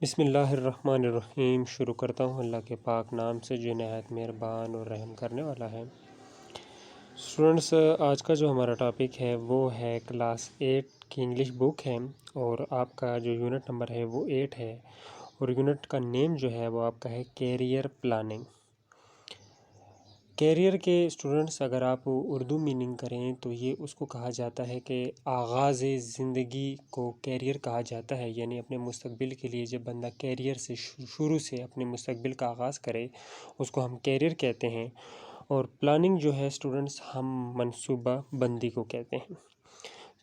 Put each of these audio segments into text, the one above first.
बिस्मिल्लाहिर्रहमानिर्रहीम। शुरू करता हूँ अल्लाह के पाक नाम से जो नहायत मेहरबान और रहम करने वाला है। स्टूडेंट्स, आज का जो हमारा टॉपिक है वो है क्लास 8 की इंग्लिश बुक है और आपका जो यूनिट नंबर है वो 8 है और यूनिट का नेम जो है वो आपका है कैरियर प्लानिंग। कैरियर के स्टूडेंट्स अगर आप उर्दू मीनिंग करें तो ये उसको कहा जाता है कि आगाज़ ज़िंदगी को कैरियर कहा जाता है, यानी अपने मुस्तकबिल के लिए जब बंदा कैरियर से शुरू से अपने मुस्तकबिल का आगाज़ करे उसको हम कैरियर कहते हैं। और प्लानिंग जो है स्टूडेंट्स हम मनसूबा बंदी को कहते हैं।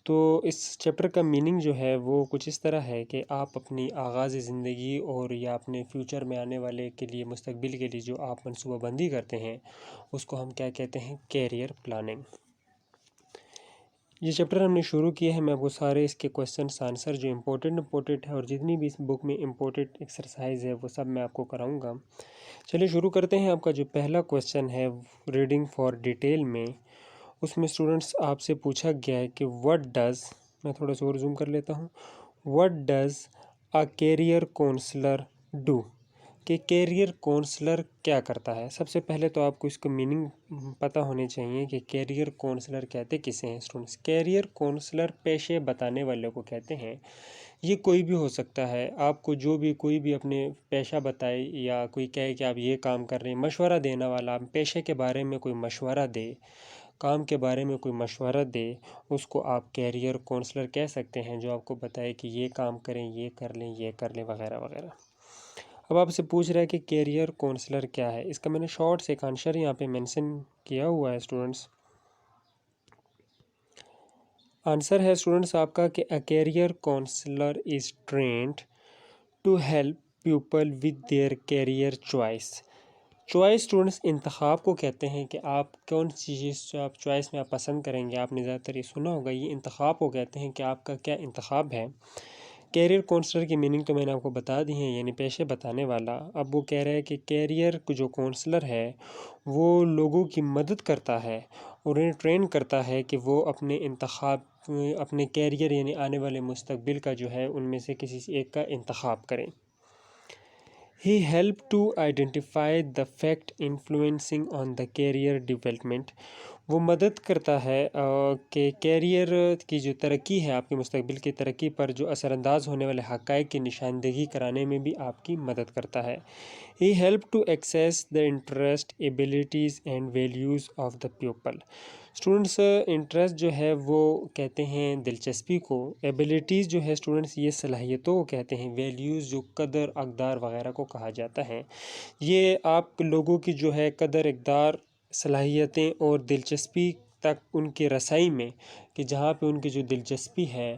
तो इस चैप्टर का मीनिंग जो है वो कुछ इस तरह है कि आप अपनी आगाज़ ज़िंदगी और या अपने फ्यूचर में आने वाले के लिए मुस्तकबिल के लिए जो आप मनसूबाबंदी करते हैं उसको हम क्या कहते हैं, कैरियर प्लानिंग। ये चैप्टर हमने शुरू किया है। मैं आपको सारे इसके क्वेश्चंस आंसर जो इम्पोर्टेंट है और जितनी भी इस बुक में इम्पोर्टेंट एक्सरसाइज है वो सब मैं आपको कराऊंगा। चलिए शुरू करते हैं। आपका जो पहला क्वेश्चन है रीडिंग फॉर डिटेल में, उसमें स्टूडेंट्स आपसे पूछा गया है कि व्हाट डज़, मैं थोड़ा सा और जूम कर लेता हूँ, what does a career counsellor do, कि कैरियर काउंसलर क्या करता है। सबसे पहले तो आपको इसका मीनिंग पता होने चाहिए कि कैरियर काउंसलर कहते किसे हैं स्टूडेंट्स। कैरियर काउंसलर पेशे बताने वाले को कहते हैं। ये कोई भी हो सकता है, आपको जो भी कोई भी अपने पेशा बताए या कोई कहे कि आप ये काम कर रहे हैं, मशवरा देने वाला, पेशे के बारे में कोई मशवरा दे, काम के बारे में कोई मशवरा दे, उसको आप कैरियर काउंसलर कह सकते हैं, जो आपको बताए कि ये काम करें, ये कर लें, ये कर लें, वगैरह वगैरह। अब आपसे पूछ रहा है कि कैरियर काउंसलर क्या है। इसका मैंने शॉर्ट से एक आंसर यहाँ पे मेंशन किया हुआ है स्टूडेंट्स। आंसर है स्टूडेंट्स आपका कि a career counsellor is trained to help people with their career choice. Choice students इंतखाब को कहते हैं कि आप कौन सी चीज़ आप चॉइस में आप पसंद करेंगे। आपने ज़्यादातर ये सुना होगा, ये इंतखाब को कहते हैं कि आपका क्या इंतखाब है। कैरियर काउंसलर की मीनिंग तो मैंने आपको बता दी है, यानी पेशे बताने वाला। अब वो कह रहा है कि कैरियर जो काउंसलर है वो लोगों की मदद करता है और उन्हें ट्रेन करता है कि वो अपने इंतखाब, अपने कैरियर यानी आने वाले मुस्तकबिल का जो है उनमें से किसी एक का इंतखाब करें। He helped to identify the fact influencing on the career development। वो मदद करता है कि कैरियर की जो तरक्की है, आपके मुस्तकबिल की तरक्की पर जो असरअंदाज होने वाले हक़ाइक़ की निशानदेही कराने में भी आपकी मदद करता है। He helped to access the interest, abilities and values of the pupil। Students interest जो है वो कहते हैं दिलचस्पी को, एबिलिटीज़ जो है स्टूडेंट्स ये सलाहियतों को कहते हैं, वैल्यूज़ जो कदर अक़दार वग़ैरह को कहा जाता है। ये आप लोगों की जो है कदर अक़दार, सलाहियतें और दिलचस्पी तक उनकी रसाई में, कि जहाँ पे उनकी जो दिलचस्पी है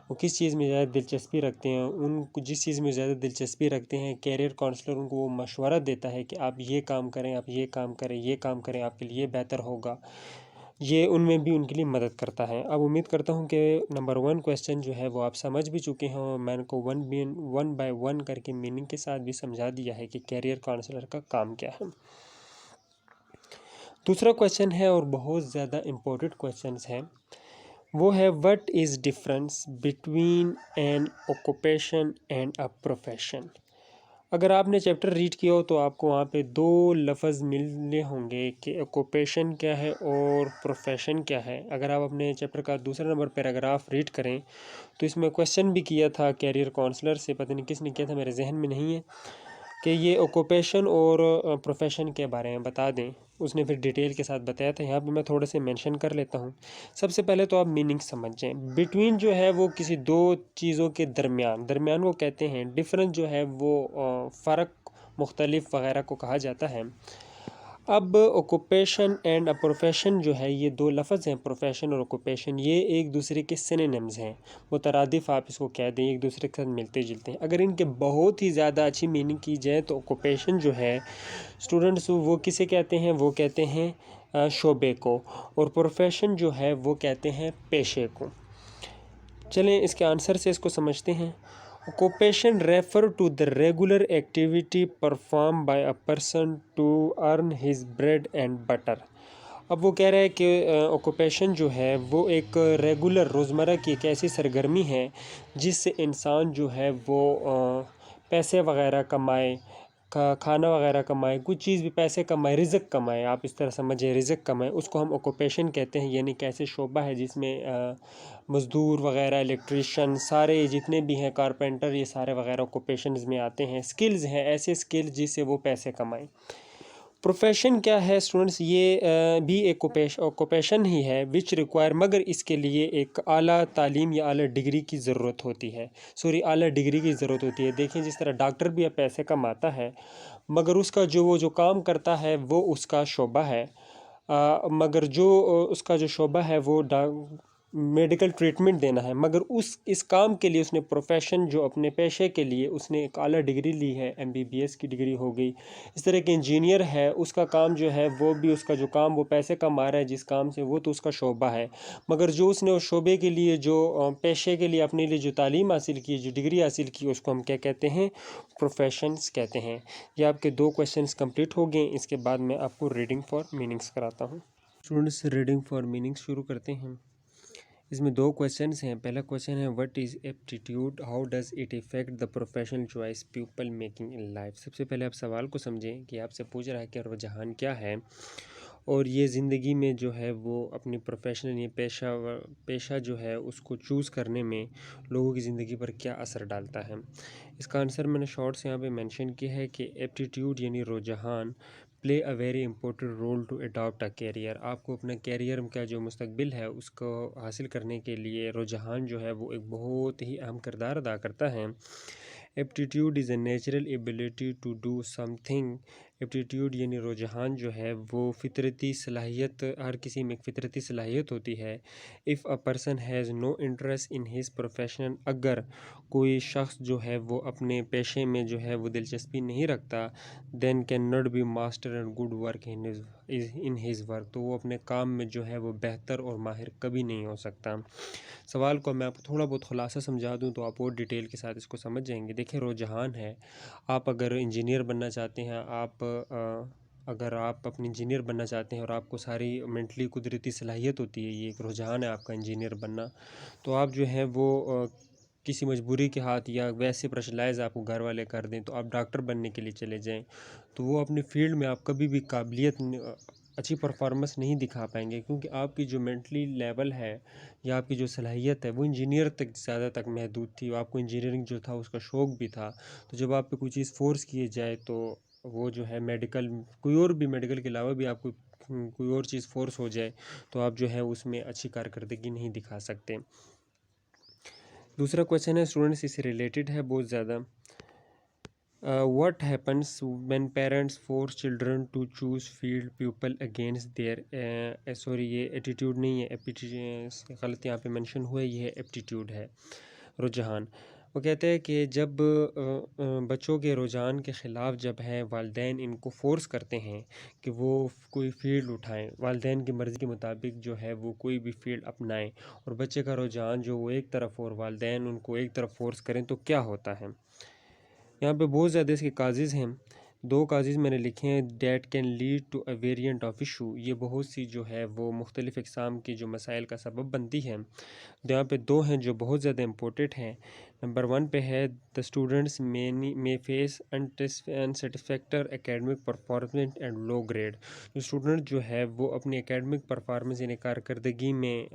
वो किस चीज़ में ज़्यादा दिलचस्पी रखते हैं, उनको जिस चीज़ में ज़्यादा दिलचस्पी रखते हैं, कैरियर काउंसलर उनको वो मशवरा देता है कि आप ये काम करें, आप ये काम करें, ये काम करें, आपके लिए बेहतर होगा। ये उनमें भी उनके लिए मदद करता है। अब उम्मीद करता हूँ कि नंबर 1 क्वेश्चन जो है वो आप समझ भी चुके हैं और मैंने को वन बाय वन करके मीनिंग के साथ भी समझा दिया है कि कैरियर काउंसलर का काम क्या है। दूसरा क्वेश्चन है और बहुत ज़्यादा इम्पोर्टेंट क्वेश्चन है, वो है what is difference between N occupation and a profession. अगर आपने चैप्टर रीड किया हो तो आपको वहाँ पे 2 लफ्ज़ मिलने होंगे कि ऑक्यूपेशन क्या है और प्रोफेशन क्या है। अगर आप अपने चैप्टर का दूसरा नंबर पैराग्राफ रीड करें तो इसमें क्वेश्चन भी किया था कैरियर काउंसलर से, पता नहीं किसने किया था, मेरे जहन में नहीं है, कि ये ऑक्यूपेशन और प्रोफेशन के बारे में बता दें। उसने फिर डिटेल के साथ बताया था। यहाँ पे मैं थोड़े से मेंशन कर लेता हूँ। सबसे पहले तो आप मीनिंग समझ जाएं। बिटवीन जो है वो किसी दो चीज़ों के दरमियान वो कहते हैं। डिफरेंस जो है वो फ़र्क, मुख्तलिफ वगैरह को कहा जाता है। अब ऑक्यूपेशन एंड अ प्रोफेशन जो है, ये 2 लफ्ज़ हैं, प्रोफेशन और ऑक्यूपेशन, ये एक दूसरे के सिनोनिम्स हैं, मुतरादिफ आप इसको कह दें, एक दूसरे के साथ मिलते जुलते हैं। अगर इनके बहुत ही ज़्यादा अच्छी मीनिंग की जाए तो ऑक्यूपेशन जो है स्टूडेंट्स वो किसे कहते हैं, वो कहते हैं शोबे को, और प्रोफेशन जो है वो कहते हैं पेशे को। चलें इसके आंसर से इसको समझते हैं। Occupation refer to the regular activity perform by a person to earn his bread and butter. अब वो कह रहा है कि ऑक्यूपेशन जो है वो एक रेगुलर रोज़मर्रा की एक ऐसी सरगर्मी है जिससे इंसान जो है वो पैसे वगैरह कमाए, खाना वगैरह कमाए, कुछ चीज़ भी पैसे कमाए, रिज़्क कमाए, आप इस तरह समझिए रिज़्क कमाए, उसको हम ऑक्यूपेशन कहते हैं। यानी कि ऐसे शोबा है जिसमें मज़दूर वगैरह, इलेक्ट्रिशियन, सारे जितने भी हैं, कारपेंटर, ये सारे वगैरह ऑक्यूपेशंस में आते हैं। स्किल्स हैं, ऐसे स्किल्स जिससे वो पैसे कमाएं। प्रोफेशन क्या है स्टूडेंट्स, ये भी एक ऑक्यूपेशन ही है विच रिक्वायर, मगर इसके लिए एक आला तालीम या आला डिग्री की ज़रूरत होती है। सॉरी, आला डिग्री की ज़रूरत होती है। देखें, जिस तरह डॉक्टर भी अब पैसे कमाता है, मगर उसका जो काम करता है वो उसका शोबा है। मगर जो उसका जो शोबा है वो मेडिकल ट्रीटमेंट देना है, मगर उस इस काम के लिए उसने प्रोफेशन, जो अपने पेशे के लिए उसने एक आला डिग्री ली है, एमबीबीएस की डिग्री हो गई। इस तरह के इंजीनियर है, उसका काम जो है वो भी, उसका जो काम वो पैसे कमा रहा है जिस काम से, वो तो उसका शोबा है। मगर जो उसने उस शोबे के लिए, जो पेशे के लिए अपने लिए जो तालीम हासिल की, जो डिग्री हासिल की, उसको हम क्या कहते हैं? प्रोफेशंस कहते हैं। ये आपके 2 क्वेश्चंस कंप्लीट हो गए। इसके बाद मैं आपको रीडिंग फॉर मीनिंग्स कराता हूँ। स्टूडेंट्स, रीडिंग फॉर मीनिंग्स शुरू करते हैं। इसमें 2 क्वेश्चंस हैं। पहला क्वेश्चन है, what is aptitude, how does it effect the professional choice people making in life. सबसे पहले आप सवाल को समझें कि आपसे पूछ रहा है कि रुझान क्या है, और ये ज़िंदगी में जो है वो अपनी प्रोफेशनल, ये पेशा जो है उसको चूज़ करने में लोगों की ज़िंदगी पर क्या असर डालता है। इसका आंसर मैंने शॉर्ट से यहाँ पे मेंशन किया है कि एप्टीट्यूड यानी रुझान play a very important role to adopt a career. आपको अपना कैरियर का जो मुस्तकबिल है उसको हासिल करने के लिए रुझान जो है वो एक बहुत ही अहम किरदार अदा करता है। Aptitude is a natural ability to do something. Aptitude यानी रुझान जो है वो फितरती सलाहियत, हर किसी में एक फितरती सलाहियत होती है। If a person has no interest in his profession, अगर कोई शख्स जो है वो अपने पेशे में जो है वो दिलचस्पी नहीं रखता, then can not be master and good work in his work, तो वो अपने काम में जो है वो बेहतर और माहिर कभी नहीं हो सकता। सवाल को मैं आपको थोड़ा बहुत खुलासा समझा दूं तो आप और डिटेल के साथ इसको समझ जाएंगे। देखिए, रुझान है, आप अगर इंजीनियर बनना चाहते हैं, अगर आप अपनी इंजीनियर बनना चाहते हैं और आपको सारी मेंटली कुदरती सलाहियत होती है, ये एक रुझान है आपका इंजीनियर बनना, तो आप जो है वो किसी मजबूरी के हाथ या वैसे प्रेशराइज आपको घर वाले कर दें तो आप डॉक्टर बनने के लिए चले जाएं, तो वो अपने फील्ड में आप कभी भी अच्छी परफॉर्मेंस नहीं दिखा पाएंगे, क्योंकि आपकी जो मेंटली लेवल है या आपकी जो सलाहियत है वो इंजीनियर तक ज़्यादा तक महदूद थी। आपको इंजीनियरिंग जो था उसका शौक़ भी था, तो जब आप पे कोई चीज़ फोर्स किए जाए तो वो जो है मेडिकल, कोई और भी मेडिकल के अलावा भी आपको कोई और चीज़ फोर्स हो जाए तो आप जो है उसमें अच्छी कारकर्दगी नहीं दिखा सकते। दूसरा क्वेश्चन है स्टूडेंट्स, इससे रिलेटेड है बहुत ज़्यादा। What happens when parents force children to choose field pupil against their sorry, ये एटीट्यूड नहीं है, गलत यहाँ पे मेंशन हुआ है, ये है एप्टीट्यूड है, रुझान। वो कहते हैं कि जब बच्चों के रुझान के ख़िलाफ़ जब है वालिदैन इनको फ़ोर्स करते हैं कि वो कोई फ़ील्ड उठाएं, वालिदैन की मर्ज़ी के मुताबिक जो है वो कोई भी फ़ील्ड अपनाएं, और बच्चे का रुझान जो वो एक तरफ और वालिदैन उनको एक तरफ फ़ोर्स करें, तो क्या होता है। यहाँ पे बहुत ज़्यादा इसके काजेज़ हैं। 2 काजेज़ मैंने लिखे हैं, that can lead to a variant of issue. ये बहुत सी जो है वो मुख्तलिफ़ इक़साम की जो मसाइल का सबब बनती है। तो यहाँ पे 2 हैं जो बहुत ज़्यादा इम्पोर्टेंट हैं। नंबर 1 पे है, the students may face unsatisfactory academic performance and low grade. जो स्टूडेंट जो है वो अपनी एकेडमिक परफॉर्मेंस यानी कारकर्दगी में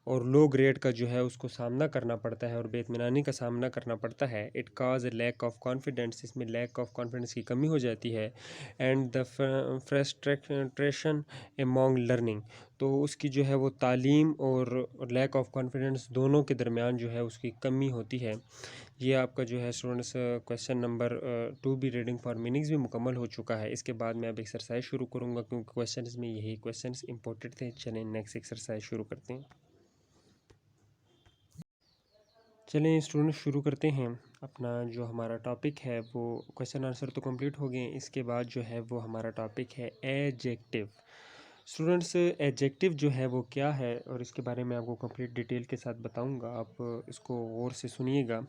और लो ग्रेड का जो है उसको सामना करना पड़ता है और बेइत्मीनानी का सामना करना पड़ता है। It cause a lack of confidence, इसमें लैक ऑफ कॉन्फिडेंस की कमी हो जाती है। And the frustration among learning, तो उसकी जो है वो तालीम और लैक ऑफ कॉन्फिडेंस दोनों के दरमियान जो है उसकी कमी होती है। ये आपका जो है स्टूडेंट्स क्वेश्चन नंबर 2 भी रीडिंग फॉर मीनिंग्स भी मुकम्मल हो चुका है। इसके बाद मैं अब एक्सरसाइज शुरू करूँगा, क्योंकि क्वेश्चन में यही क्वेश्चन इंपॉर्टेंट थे। चलें नेक्स्ट एक्सरसाइज शुरू करते हैं। चलें स्टूडेंट शुरू करते हैं। अपना जो हमारा टॉपिक है वो क्वेश्चन आंसर तो कंप्लीट हो गए, इसके बाद जो है वो हमारा टॉपिक है एडजेक्टिव। स्टूडेंट्स, एडजेक्टिव जो है वो क्या है और इसके बारे में आपको कंप्लीट डिटेल के साथ बताऊंगा, आप इसको गौर से सुनिएगा।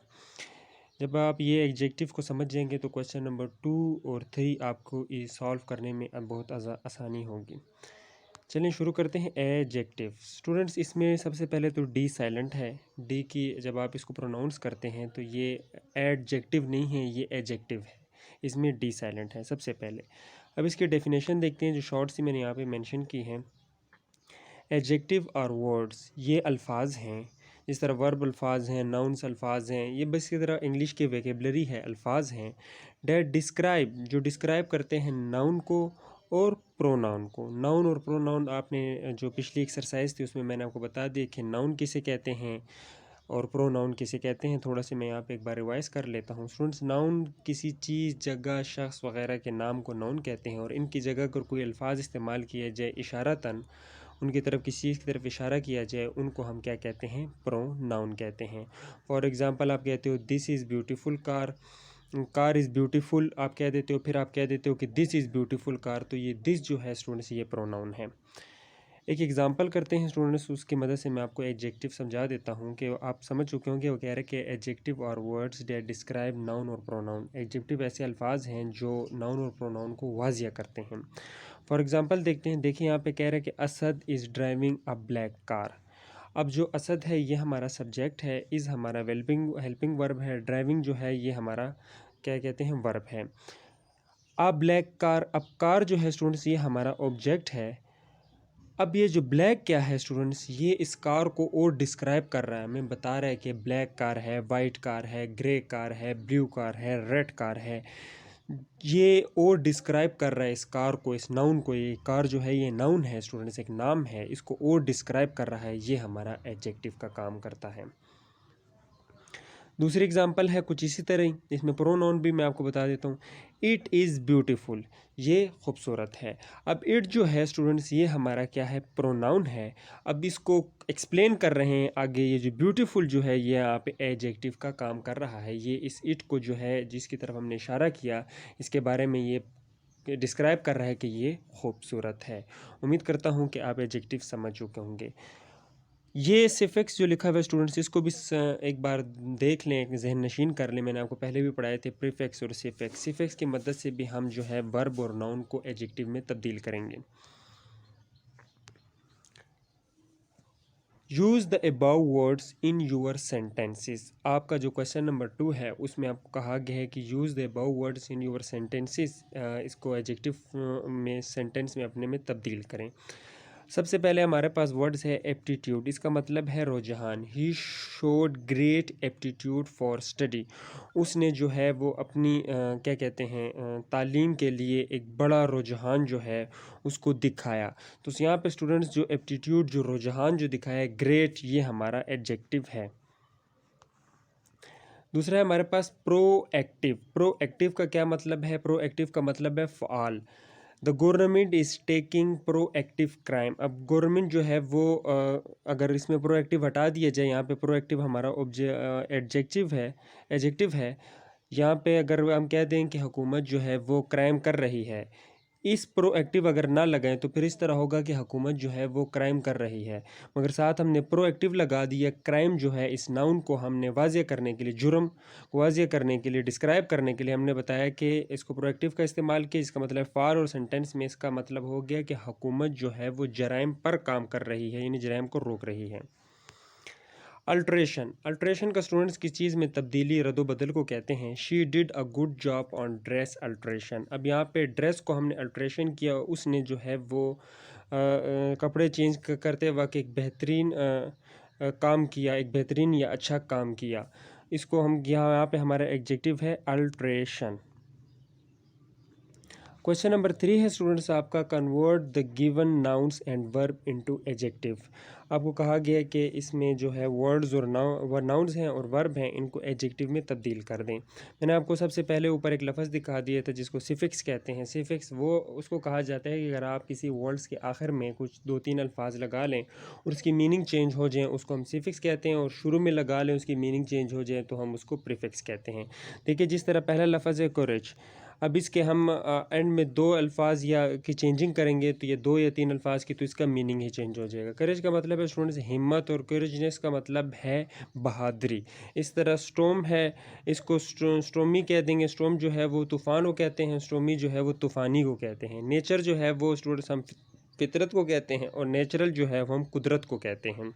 जब आप ये एडजेक्टिव को समझ जाएंगे तो क्वेश्चन नंबर 2 और 3 आपको ये सॉल्व करने में अब बहुत आसानी होगी। चलिए शुरू करते हैं एडजेक्टिव। स्टूडेंट्स इसमें सबसे पहले तो डी साइलेंट है। डी की जब आप इसको प्रोनाउंस करते हैं तो ये एडजेक्टिव नहीं है, ये एडजेक्टिव है। इसमें डी साइलेंट है सबसे पहले। अब इसकी डेफिनेशन देखते हैं जो शॉर्ट सी मैंने यहाँ पे मेंशन की है। एडजेक्टिव आर वर्ड्स, ये अल्फाज हैं। जिस तरह वर्ब अल्फाज हैं, नाउन्स अल्फाज हैं, ये बस की तरह इंग्लिश की वेकेबलरी है, अल्फाज हैं। डैट डिस्क्राइब, जो डिस्क्राइब करते हैं नाउन को और प्रोनाउन को। नाउन और प्रोनाउन आपने जो पिछली एक्सरसाइज थी उसमें मैंने आपको बता दिया कि नाउन किसे कहते हैं और प्रोनाउन किसे कहते हैं। थोड़ा सा मैं यहाँ पे एक बार रिवाइज कर लेता हूँ। स्टूडेंट्स, नाउन किसी चीज़, जगह, शख्स वगैरह के नाम को नाउन कहते हैं और इनकी जगह अगर कोई अल्फाज इस्तेमाल किया जाए इशारतन, उनकी तरफ किसी चीज़ की तरफ इशारा किया जाए, उनको हम क्या कहते हैं? प्रोनाउन कहते हैं। फॉर एग्ज़ाम्पल आप कहते हो this is beautiful car, car is beautiful आप कह देते हो, फिर आप कह देते हो कि दिस इज़ ब्यूटीफुल कार, तो ये दिस जो है स्टूडेंट्स ये प्रोनाउन है। एक एग्जांपल करते हैं स्टूडेंट्स, उसकी मदद से मैं आपको एडजेक्टिव समझा देता हूँ कि आप समझ चुके होंगे। वो कह रहे हैं कि एडजेक्टिव और वर्ड्स दैट डिस्क्राइब नाउन और प्रोनाउन। एडजेक्टिव ऐसे अल्फाज हैं जो नाउन और प्रोनाउन को वाजिया करते हैं। फॉर एग्जांपल देखते हैं, देखिए यहाँ पे कह रहे हैं कि Asad is driving a black car. अब जो असद है ये हमारा सब्जेक्ट है, इज़ हमारा हेल्पिंग वर्ब है, ड्राइविंग जो है ये हमारा क्या कहते हैं? वर्ब है। अ ब्लैक कार, अब कार जो है स्टूडेंट्स ये हमारा ऑब्जेक्ट है। अब ये जो ब्लैक क्या है स्टूडेंट्स, ये इस कार को और डिस्क्राइब कर रहा है, हमें बता रहा है कि ब्लैक कार है, वाइट कार है, ग्रे कार है, ब्लू कार है, रेड कार है। ये और डिस्क्राइब कर रहा है इस कार को, इस नाउन को। ये कार जो है ये नाउन है स्टूडेंट्स, एक नाम है, इसको और डिस्क्राइब कर रहा है। ये हमारा एडजेक्टिव का काम करता है। दूसरी एग्जांपल है कुछ इसी तरह ही, इसमें प्रोनाउन भी मैं आपको बता देता हूँ। इट इज़ ब्यूटीफुल, ये खूबसूरत है। अब इट जो है स्टूडेंट्स ये हमारा क्या है? प्रोनाउन है। अब इसको एक्सप्लेन कर रहे हैं आगे, ये जो ब्यूटीफुल जो है ये यहाँ पे एडजेक्टिव का काम कर रहा है। ये इस इट को जो है जिसकी तरफ हमने इशारा किया, इसके बारे में ये डिस्क्राइब कर रहा है कि ये खूबसूरत है। उम्मीद करता हूँ कि आप एडजेक्टिव समझ चुके होंगे। ये सिफिक्स जो लिखा हुआ है स्टूडेंट्स, इसको भी एक बार देख लें, एक जहन नशीन कर लें। मैंने आपको पहले भी पढ़ाए थे प्रीफिक्स और सिफिक्स। सिफिक्स की मदद से भी हम जो है वर्ब और नाउन को एडजेक्टिव में तब्दील करेंगे। Use the above words in your sentences. आपका जो क्वेश्चन नंबर 2 है उसमें आपको कहा गया है कि use the above words in your sentences, इसको एडजेक्टिव में सेंटेंस में अपने में तब्दील करें। सबसे पहले हमारे पास वर्ड्स है एप्टीट्यूड, इसका मतलब है रुझान। He showed great aptitude for study, उसने जो है वो अपनी क्या कहते हैं तालीम के लिए एक बड़ा रुझान जो है उसको दिखाया। तो यहाँ पे स्टूडेंट्स जो एप्टीट्यूड, जो रुझान जो दिखाया है, ग्रेट, ये हमारा एडजेक्टिव है। दूसरा है हमारे पास प्रोएक्टिव। प्रोएक्टिव का क्या मतलब है? प्रोएक्टिव का मतलब है फ़आल। The government is taking proactive crime. अब गवर्नमेंट जो है वो अगर इसमें प्रोएक्टिव हटा दिया जाए, यहाँ पे प्रोएक्टिव हमारा एडजेक्टिव है। यहाँ पे अगर हम कह दें कि हुकूमत जो है वो क्राइम कर रही है, इस प्रोएक्टिव अगर ना लगाएं तो फिर इस तरह होगा कि हुकूमत जो है वो क्राइम कर रही है। मगर साथ हमने प्रोएक्टिव लगा दिया। क्राइम जो है इस नाउन को हमने वाज़िया करने के लिए, जुर्म को वाज़िया करने के लिए, डिस्क्राइब करने के लिए हमने बताया कि इसको प्रोएक्टिव का इस्तेमाल किया। इसका मतलब फार और सेंटेंस में इसका मतलब हो गया कि हुकूमत जो है वो जराइम पर काम कर रही है, यानी जराइम को रोक रही है। अल्ट्रेशन, अल्ट्रेशन का स्टूडेंट्स किस चीज़ में तब्दीली, रद्दो बदल को कहते हैं। She did a good job on dress alteration. अब यहाँ पे ड्रेस को हमने अल्ट्रेशन किया, उसने जो है वो कपड़े चेंज करते वक्त एक बेहतरीन काम किया, एक बेहतरीन या अच्छा काम किया। इसको हम यहाँ पे हमारा एडजेक्टिव है अल्ट्रेशन। क्वेश्चन नंबर 3 है स्टूडेंट्स आपका, convert the given nouns and verb into adjective. आपको कहा गया है कि इसमें जो है वर्ड्स और नाउन्स हैं और वर्ब हैं, इनको एडजेक्टिव में तब्दील कर दें। मैंने आपको सबसे पहले ऊपर एक लफ्ज़ दिखा दिया था जिसको सिफिक्स कहते हैं। सिफिक्स वो उसको कहा जाता है कि अगर आप किसी वर्ड्स के आखिर में कुछ 2-3 अल्फाज लगा लें और उसकी मीनिंग चेंज हो जाए, उसको हम सिफिक्स कहते हैं, और शुरू में लगा लें उसकी मीनिंग चेंज हो जाए तो हम उसको प्रीफिक्स कहते हैं। देखिए जिस तरह पहला लफ्ज़ है कोरेज, अब इसके हम एंड में 2 अल्फाज या की चेंजिंग करेंगे तो ये 2 या 3 अल्फाज की, तो इसका मीनिंग ही चेंज हो जाएगा। करेज का मतलब है स्टूडेंट्स हिम्मत, और करेजनेस का मतलब है बहादुरी। इस तरह स्टॉर्म है, इसको स्टॉर्मी कह देंगे। स्टॉर्म जो है वो तूफ़ान को कहते हैं, स्टॉर्मी जो है वो तूफ़ानी को कहते हैं। नेचर जो है वो स्टूडेंट्स हम फितरत को कहते हैं, और नेचुरल जो है वो हम कुदरत को कहते हैं।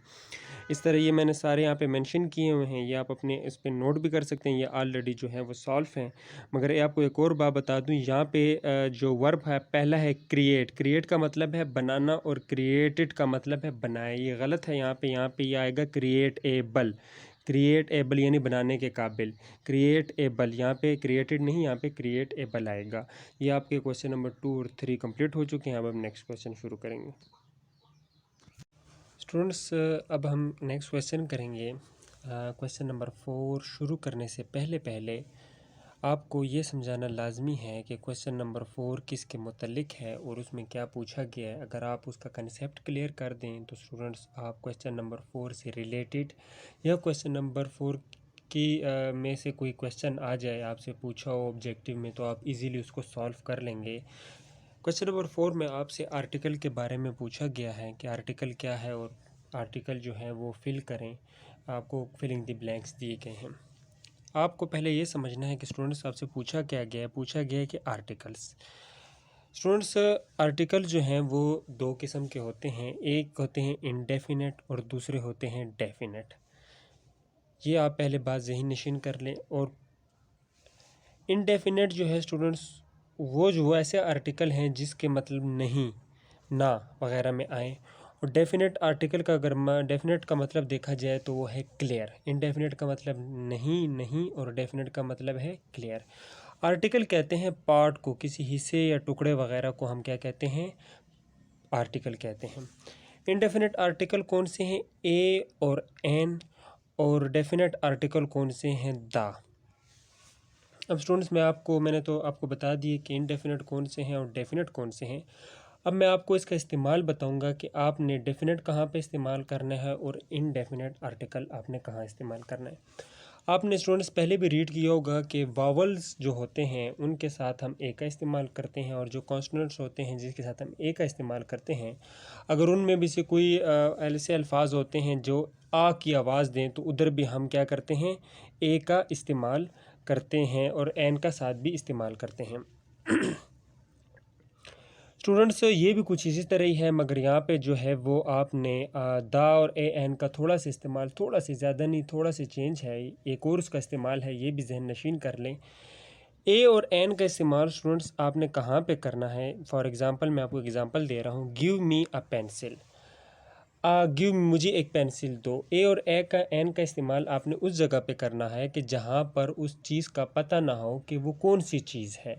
इस तरह ये मैंने सारे यहाँ पे मेंशन किए हुए हैं, ये आप अपने इस पे नोट भी कर सकते हैं, ये ऑलरेडी जो है वो सॉल्व हैं। मगर ये आपको एक और बात बता दूँ, यहाँ पे जो वर्ब है पहला है क्रिएट। क्रिएट का मतलब है बनाना और क्रिएटेड का मतलब है बनाया। ये गलत है, यहाँ पे ये आएगा क्रिएट एबल। क्रिएट एबल यानी बनाने के काबिल, क्रिएट एबल, यहाँ पे क्रिएटेड नहीं, यहाँ पे क्रिएट एबल आएगा। ये आपके क्वेश्चन नंबर 2 और 3 कंप्लीट हो चुके हैं। अब हम नेक्स्ट क्वेश्चन शुरू करेंगे स्टूडेंट्स। अब हम नेक्स्ट क्वेश्चन करेंगे। क्वेश्चन नंबर 4 शुरू करने से पहले आपको ये समझाना लाजमी है कि क्वेश्चन नंबर 4 किसके मुतल्लिक है और उसमें क्या पूछा गया है। अगर आप उसका कंसेप्ट क्लियर कर दें तो स्टूडेंट्स आप क्वेश्चन नंबर 4 से रिलेटेड या क्वेश्चन नंबर 4 की में से कोई क्वेश्चन आ जाए आपसे पूछा हो ऑब्जेक्टिव में, तो आप इजीली उसको सॉल्व कर लेंगे। क्वेश्चन नंबर 4 में आपसे आर्टिकल के बारे में पूछा गया है कि आर्टिकल क्या है और आर्टिकल जो है वो फिल करें। आपको फिलिंग द ब्लैंक्स दिए गए हैं। आपको पहले ये समझना है कि स्टूडेंट्स आपसे पूछा क्या गया है। पूछा गया है कि आर्टिकल्स। स्टूडेंट्स आर्टिकल जो हैं वो दो किस्म के होते हैं, एक होते हैं इंडेफिनेट और दूसरे होते हैं डेफिनेट। ये आप पहले बात ज़हन नशीन कर लें। और इनडेफिनेट जो है स्टूडेंट्स वो ऐसे आर्टिकल हैं जिसके मतलब नहीं, ना वगैरह में आए। और डेफिनेट आर्टिकल का अगर डेफिनेट का मतलब देखा जाए तो वो है क्लियर। इनडेफिनेट का मतलब नहीं नहीं, और डेफिनेट का मतलब है क्लियर। आर्टिकल कहते हैं पार्ट को, किसी हिस्से या टुकड़े वगैरह को हम क्या कहते हैं, आर्टिकल कहते हैं। इनडेफिनेट आर्टिकल कौन से हैं, ए और एन, और डेफिनेट आर्टिकल कौन से हैं, द। अब स्टूडेंट्स मैंने तो आपको बता दिए कि इनडेफिनेट कौन से हैं और डेफिनेट कौन से हैं। अब मैं आपको इसका इस्तेमाल बताऊंगा कि आपने डेफिनेट कहाँ पे इस्तेमाल करना है और इनडेफिनेट आर्टिकल आपने कहाँ इस्तेमाल करना है। आपने स्टूडेंट्स पहले भी रीड किया होगा कि वावल्स जो होते हैं उनके साथ हम ए का इस्तेमाल करते हैं, और जो कॉन्सोनेंट्स होते हैं जिसके साथ हम ए का इस्तेमाल करते हैं, अगर उनमें भी से कोई ऐसे अल्फाज होते हैं जो आ की आवाज़ दें तो उधर भी हम क्या करते हैं, ए का इस्तेमाल करते हैं और एन का साथ भी इस्तेमाल करते हैं। स्टूडेंट्स ये भी कुछ इसी तरह ही है, मगर यहाँ पे जो है वो आपने दा और ए एन का थोड़ा सा इस्तेमाल, थोड़ा सा ज़्यादा नहीं, थोड़ा सा चेंज है, एक और उसका इस्तेमाल है, ये भी जहन नशीन कर लें। ए और एन का इस्तेमाल स्टूडेंट्स आपने कहाँ पे करना है। फॉर एग्ज़ाम्पल मैं आपको एग्ज़ाम्पल दे रहा हूँ, give me a pencil. Give मुझे एक पेंसिल दो। ए और एन का इस्तेमाल आपने उस जगह पे करना है कि जहाँ पर उस चीज़ का पता ना हो कि वो कौन सी चीज़ है।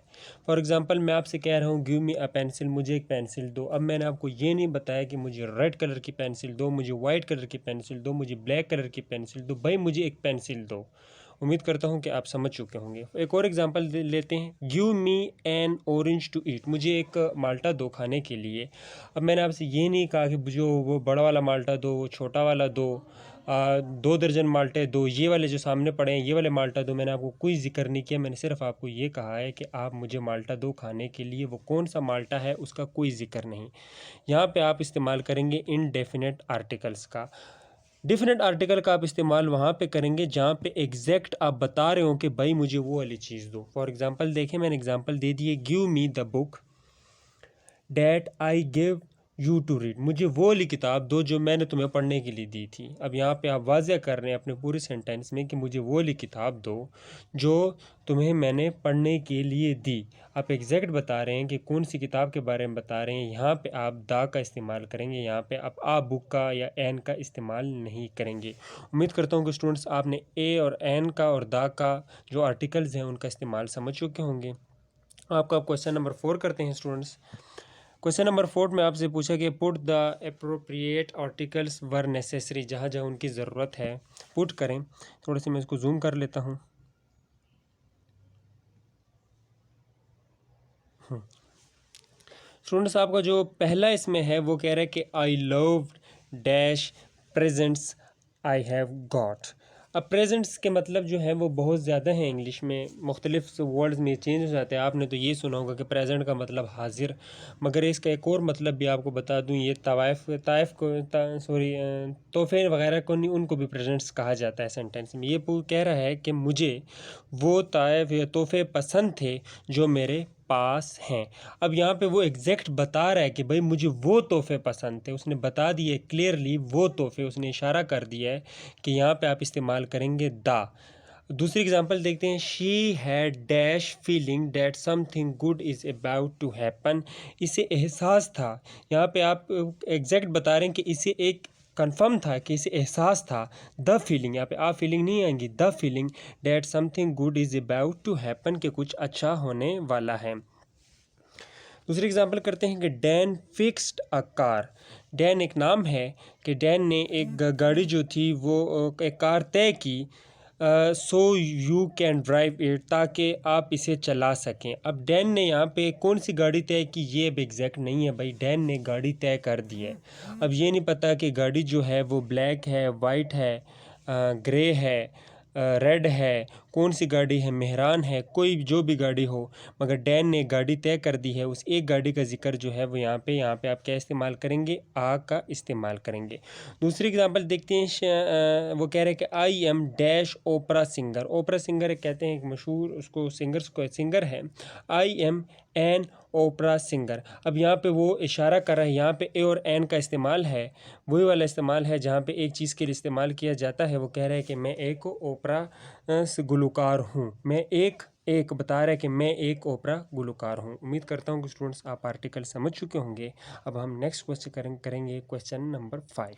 फॉर एग्ज़ाम्पल मैं आपसे कह रहा हूँ गिव मी अ पेंसिल, मुझे एक पेंसिल दो। अब मैंने आपको ये नहीं बताया कि मुझे रेड कलर की पेंसिल दो, मुझे वाइट कलर की पेंसिल दो, मुझे ब्लैक कलर की पेंसिल दो, भाई मुझे एक पेंसिल दो। उम्मीद करता हूँ कि आप समझ चुके होंगे। एक और एग्जांपल लेते हैं, give me an orange to eat, मुझे एक माल्टा दो खाने के लिए। अब मैंने आपसे ये नहीं कहा कि जो वो बड़ा वाला माल्टा दो, वो छोटा वाला दो, 2 दर्जन माल्टे दो, ये वाले जो सामने पड़े हैं ये वाले माल्टा दो। मैंने आपको कोई जिक्र नहीं किया, मैंने सिर्फ आपको ये कहा है कि आप मुझे माल्टा दो खाने के लिए, वो कौन सा माल्टा है उसका कोई जिक्र नहीं। यहाँ पे आप इस्तेमाल करेंगे इनडेफिनेट आर्टिकल्स का। डिफिनेट आर्टिकल का आप इस्तेमाल वहाँ पे करेंगे जहाँ पे एग्जैक्ट आप बता रहे हो कि भाई मुझे वो वाली चीज़ दो। फॉर एग्जांपल देखें, मैंने एग्जांपल दे दिए, give me the book that I give you to read, मुझे वो वाली किताब दो जो मैंने तुम्हें पढ़ने के लिए दी थी। अब यहाँ पे आप वाज़ह कर रहे हैं अपने पूरे सेंटेंस में कि मुझे वो वाली किताब दो जो तुम्हें मैंने पढ़ने के लिए दी। आप एग्जैक्ट बता रहे हैं कि कौन सी किताब के बारे में बता रहे हैं। यहाँ पे आप दा का इस्तेमाल करेंगे, यहाँ पे आप आ बुक का या एन का इस्तेमाल नहीं करेंगे। उम्मीद करता हूँ कि स्टूडेंट्स आपने ए और एन का और दा का जो आर्टिकल्स हैं उनका इस्तेमाल समझ चुके होंगे। आपका क्वेश्चन नंबर 4 करते हैं स्टूडेंट्स। क्वेश्चन नंबर 4 में आपसे पूछा कि put the appropriate articles were necessary, जहाँ जहाँ उनकी ज़रूरत है पुट करें। थोड़ी सी मैं इसको जूम कर लेता हूँ। स्टूडेंट्स आपका जो पहला इसमें है वो कह रहा है कि I love dash presents I have got. अब प्रेजेंट्स के मतलब जो है वो बहुत ज़्यादा है, इंग्लिश में मुख्तलिफ वर्ड्स में चेंज हो जाते हैं। आपने तो ये सुना होगा कि प्रेजेंट का मतलब हाजिर, मगर इसका एक और मतलब भी आपको बता दूं, ये ताइफ को तोहफे वगैरह को नहीं, उनको भी प्रेजेंट्स कहा जाता है सेंटेंस में। ये कह रहा है कि मुझे वो ताइफ या तोहफे पसंद थे जो मेरे पास हैं। अब यहाँ पे वो एग्जैक्ट बता रहा है कि भाई मुझे वो तोहफे पसंद थे, उसने बता दिए क्लियरली वो तोहफे, उसने इशारा कर दिया है कि यहाँ पे आप इस्तेमाल करेंगे द। दूसरी एग्जांपल देखते हैं, she had dash feeling that something good is about to happen. इसे एहसास था, यहाँ पे आप एग्जैक्ट बता रहे हैं कि इसे एक कंफर्म था कि इसे एहसास था। द फीलिंग, यहाँ पे आ फीलिंग नहीं आएंगी, the feeling that something good is about to happen, के कुछ अच्छा होने वाला है। दूसरी एग्जांपल करते हैं कि Dan fixed a car. Dan एक नाम है कि डैन ने एक गाड़ी जो थी वो एक कार तय की, so you can drive it, ताकि आप इसे चला सकें। अब डैन ने यहाँ पे कौन सी गाड़ी तय की ये अब एग्जैक्ट नहीं है भाई, डैन ने गाड़ी तय कर दी है। अब ये नहीं पता कि गाड़ी जो है वो ब्लैक है, वाइट है, ग्रे है, रेड है, कौन सी गाड़ी है, मेहरान है, कोई जो भी गाड़ी हो, मगर डैन ने गाड़ी तय कर दी है। उस एक गाड़ी का जिक्र जो है वो यहाँ पे आप क्या इस्तेमाल करेंगे, आ का इस्तेमाल करेंगे। दूसरी एग्जांपल देखते हैं, वो कह रहे हैं कि I am dash opera singer. Opera singer कहते हैं एक मशहूर उसको सिंगर है। I am an opera singer. अब यहाँ पे वो इशारा कर रहा है, यहाँ पे ए और एन का इस्तेमाल है, वही वाला इस्तेमाल है जहाँ पे एक चीज़ के लिए इस्तेमाल किया जाता है। वो कह रहा है कि मैं एक ओपरा से गुलकार हूँ, मैं एक बता रहा है कि मैं एक ओपरा गुलकार हूँ। उम्मीद करता हूँ कि स्टूडेंट्स आप आर्टिकल समझ चुके होंगे। अब हम नेक्स्ट क्वेश्चन करेंगे क्वेश्चन नंबर 5।